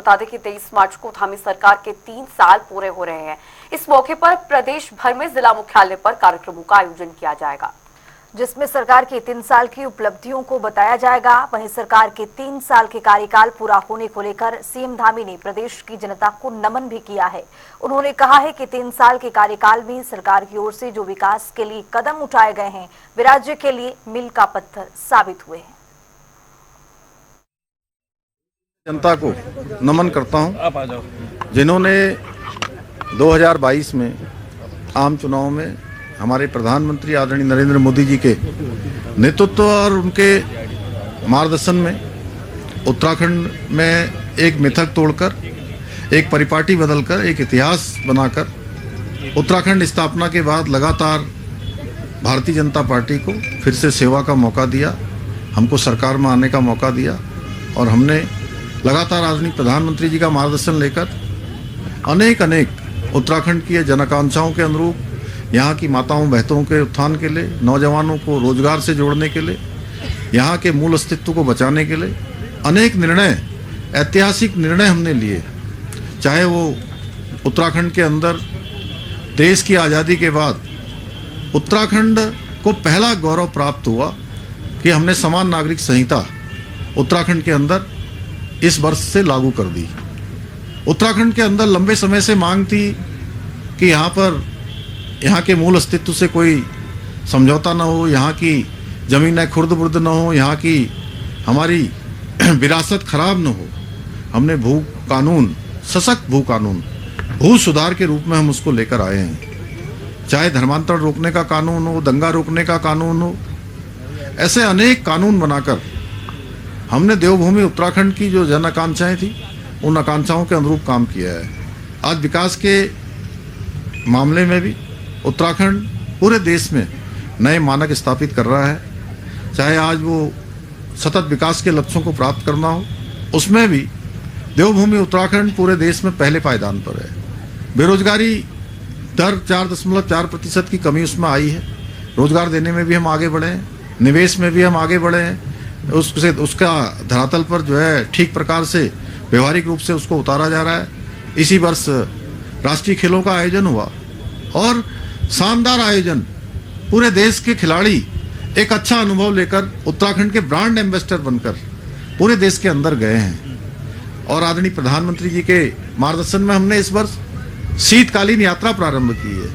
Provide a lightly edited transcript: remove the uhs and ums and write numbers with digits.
बता दें कि 23 मार्च को धामी सरकार के 3 साल पूरे हो रहे हैं। इस मौके पर प्रदेश भर में जिला मुख्यालय पर कार्यक्रमों का आयोजन किया जाएगा, जिसमें सरकार की 3 साल की उपलब्धियों को बताया जाएगा। वहीं सरकार के 3 साल के कार्यकाल पूरा होने को लेकर सीएम धामी ने प्रदेश की जनता को नमन भी किया है। उन्होंने कहा है कि 3 साल के कार्यकाल में सरकार की ओर से जो विकास के लिए कदम उठाए गए हैं वे राज्य के लिए मील का पत्थर साबित हुए हैं। जनता को नमन करता हूं, जिन्होंने 2022 में आम चुनाव में हमारे प्रधानमंत्री आदरणीय नरेंद्र मोदी जी के नेतृत्व और उनके मार्गदर्शन में उत्तराखंड में एक मिथक तोड़कर, एक परिपाटी बदलकर, एक इतिहास बनाकर उत्तराखंड स्थापना के बाद लगातार भारतीय जनता पार्टी को फिर से सेवा का मौका दिया, हमको सरकार में आने का मौका दिया और हमने लगातार आदरणीय प्रधानमंत्री जी का मार्गदर्शन लेकर अनेक उत्तराखंड की जनआकांक्षाओं के अनुरूप यहाँ की माताओं बहनों के उत्थान के लिए, नौजवानों को रोजगार से जोड़ने के लिए, यहाँ के मूल अस्तित्व को बचाने के लिए अनेक निर्णय, ऐतिहासिक निर्णय हमने लिए। चाहे वो उत्तराखंड के अंदर देश की आज़ादी के बाद उत्तराखंड को पहला गौरव प्राप्त हुआ कि हमने समान नागरिक संहिता उत्तराखंड के अंदर इस वर्ष से लागू कर दी। उत्तराखंड के अंदर लंबे समय से मांग थी कि यहाँ के मूल अस्तित्व से कोई समझौता न हो, यहाँ की ज़मीनें खुर्द-बुर्द न हो, यहाँ की हमारी विरासत खराब न हो। हमने भू कानून, सशक्त भू कानून, भू सुधार के रूप में हम उसको लेकर आए हैं। चाहे धर्मांतरण रोकने का कानून हो, दंगा रोकने का कानून हो, ऐसे अनेक कानून बनाकर हमने देवभूमि उत्तराखंड की जो जन आकांक्षाएं थी उन आकांक्षाओं के अनुरूप काम किया है। आज विकास के मामले में भी उत्तराखंड पूरे देश में नए मानक स्थापित कर रहा है। चाहे आज वो सतत विकास के लक्ष्यों को प्राप्त करना हो, उसमें भी देवभूमि उत्तराखंड पूरे देश में पहले पायदान पर है। बेरोजगारी दर 4.4% की कमी उसमें आई है। रोजगार देने में भी हम आगे बढ़े हैं, निवेश में भी हम आगे बढ़े हैं। उसका धरातल पर जो है ठीक प्रकार से व्यवहारिक रूप से उसको उतारा जा रहा है। इसी वर्ष राष्ट्रीय खेलों का आयोजन हुआ और शानदार आयोजन, पूरे देश के खिलाड़ी एक अच्छा अनुभव लेकर उत्तराखंड के ब्रांड एम्बेसडर बनकर पूरे देश के अंदर गए हैं। और आदरणीय प्रधानमंत्री जी के मार्गदर्शन में हमने इस वर्ष शीतकालीन यात्रा प्रारंभ की है।